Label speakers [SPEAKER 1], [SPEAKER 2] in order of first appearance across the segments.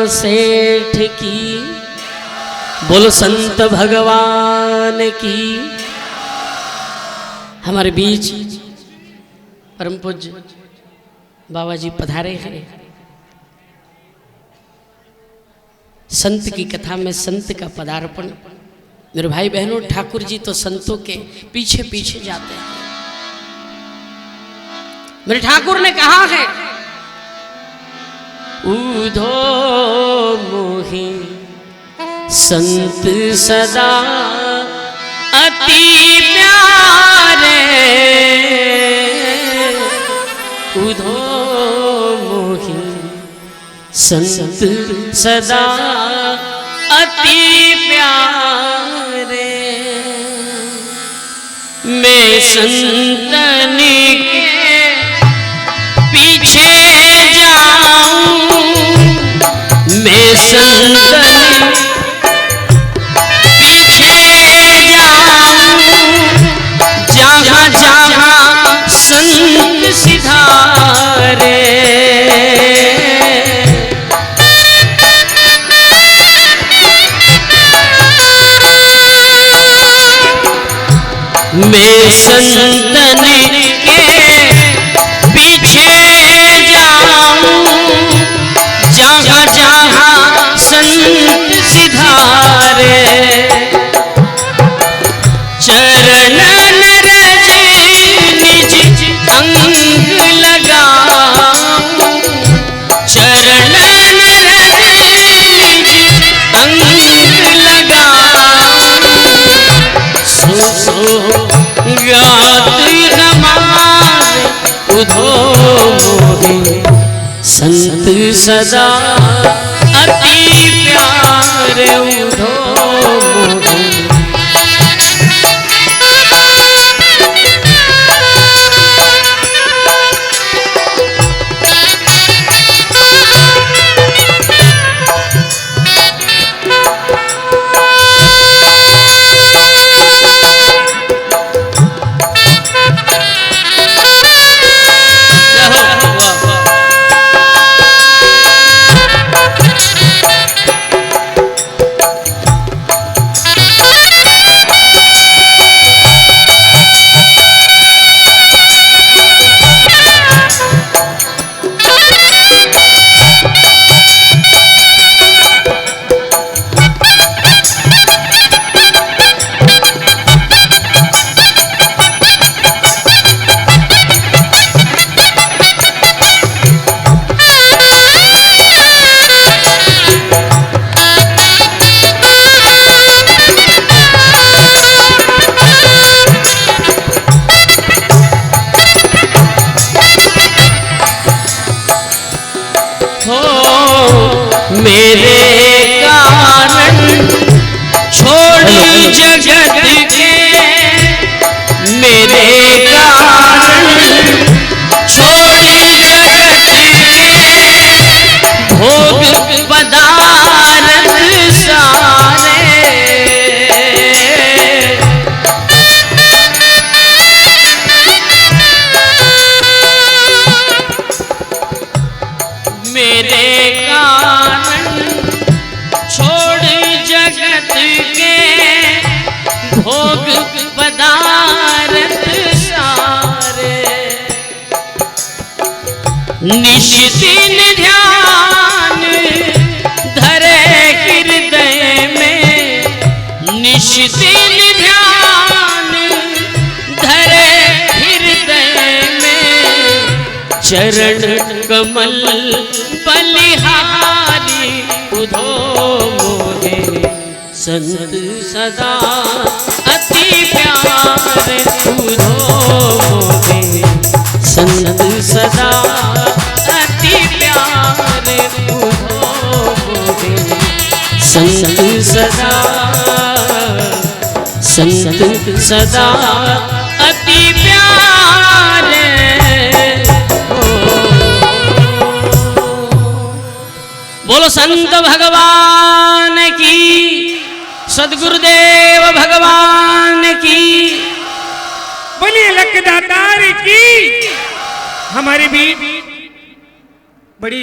[SPEAKER 1] सेठ की, बोलो संत भगवान की। हमारे बीच परम पूज्य बाबा जी पधारे हैं। संत की कथा में संत का पदार्पण। मेरे भाई बहनों, ठाकुर जी तो संतों के पीछे पीछे जाते हैं। मेरे ठाकुर ने कहा है, उधो मोहि संत सदा अति प्यारे, उधो मोहि संत सदा अति प्यारे। मैं संतन के पीछे जाऊं, मैं संतन पीछे जाऊं, जहाँ जहाँ संत सिधारे। मैं संतन के पीछे जाऊं, जहाँ जहाँ संत सिधारे। चरण रज निज अंग लगाऊं, चरण रज निज अंग लगाऊं। सो गात हमारे उधो मोहि संत सदा अति प्यारे, उधो मोहि। मेरे कारण छोड़ी जगत के, मेरे कारण छोड़ी जगत के, भोग पदार्थ सारे। मेरे कारण छोड़ जगत के, भोग पदार्थ सारे। निश दिन ध्यान धरे हृदय में, निश दिन ध्यान धरे हृदय में। चरण कमल बलिहारी, उधो मोहि संत सदा अति प्यारे, उधो मोहि संत सदा अति प्यारे, उधो मोहि संत सदा, संत सदा अति प्यारे। बोलो संत भगवान की, सद्गुरुदेव भगवान की,
[SPEAKER 2] बोलिए लखदातार की। हमारे भी बड़ी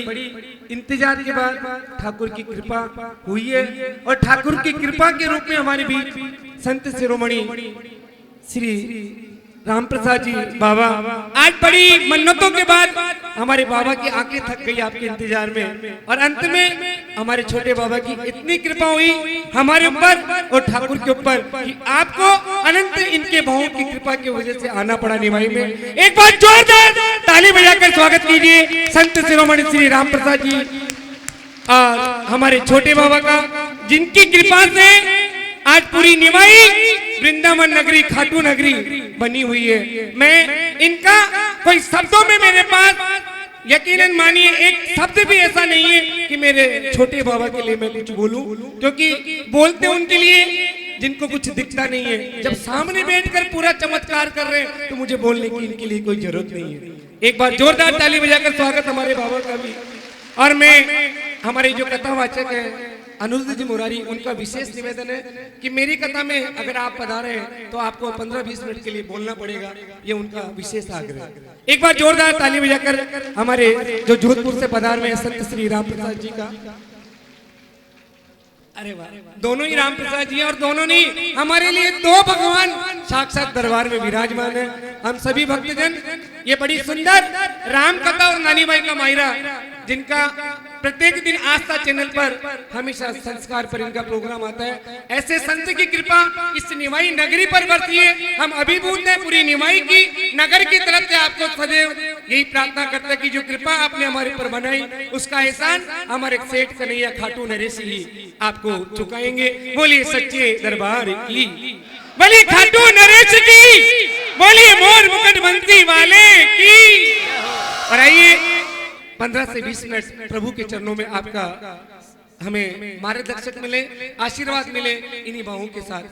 [SPEAKER 3] इंतजार के बाद ठाकुर की कृपा हुई है और ठाकुर की कृपा के रूप में हमारे बीच संत शिरोमणि श्री राम प्रसाद जी बाबा आज बड़ी मन्नतों के बाद हमारे बाबा की आंखें थक गई आपके इंतजार में और अंत में हमारे छोटे बाबा की इतनी कृपा हुई हमारे ऊपर और ठाकुर के ऊपर कि आपको अनंत इनके भावों की कृपा की वजह से आना पड़ा निमाई में। एक बार जोरदार ताली बजाकर स्वागत कीजिए संत शिरोमणि श्री राम प्रसाद जी और हमारे छोटे बाबा का, जिनकी कृपा से आज पूरी निमाई वृंदावन नगरी खाटू नगरी बनी हुई है। मैं इनका कोई शब्दों में मेरे पास यकीनन मानिए एक शब्द भी ऐसा नहीं है कि मेरे छोटे बाबा के लिए मैं कुछ बोलूं, क्योंकि बोलते उनके लिए जिनको कुछ दिखता नहीं है। जब सामने बैठकर पूरा चमत्कार कर रहे हैं तो मुझे बोलने की इनके लिए कोई जरूरत नहीं है। एक बार जोरदार ताली बजाकर स्वागत हमारे बाबा का भी। और मैं हमारे जो कथावाचक है अनुरुद्ध जी मुरारी, उनका विशेष निवेदन है कि मेरी कथा में अगर आप पधारे हैं तो आपको 15-20 मिनट के लिए बोलना पड़ेगा, ये उनका विशेष आग्रह है। एक बार जोरदार ताली बजाकर हमारे जो जोधपुर से पधार में संत श्री राम प्रसाद जी का। अरे वाह, दोनों ही राम प्रसाद जी और दोनों नहीं, हमारे लिए दो भगवान साक्षात दरबार में विराजमान है। हम सभी भक्तजन ये बड़ी सुंदर राम कथा और नानी बाई का मायरा, जिनका प्रत्येक दिन आस्था चैनल पर हमेशा संस्कार पर इनका प्रोग्राम आता है, ऐसे संत की कृपा इस निमाई नगरी पर बरती है। हम अभिभूत हैं पूरी निमाई की नगर की तरफ से आपको सदैव यही प्रार्थना करते हैं कि जो कृपा आपने हमारे पर बनाई उसका एहसान हमारे सेठ कन्हैया खाटू नरेश ही आपको चुकाएंगे। बोलिए सच्चे दरबार की, बोलिए खाटू नरेश की, बोलिए मोर मुकुट बंसी वाले की। और आइए 15 से 20 मिनट प्रभु के चरणों में आपका हमें मार्गदर्शक मिले, आशीर्वाद मिले इन्हीं भावों के साथ।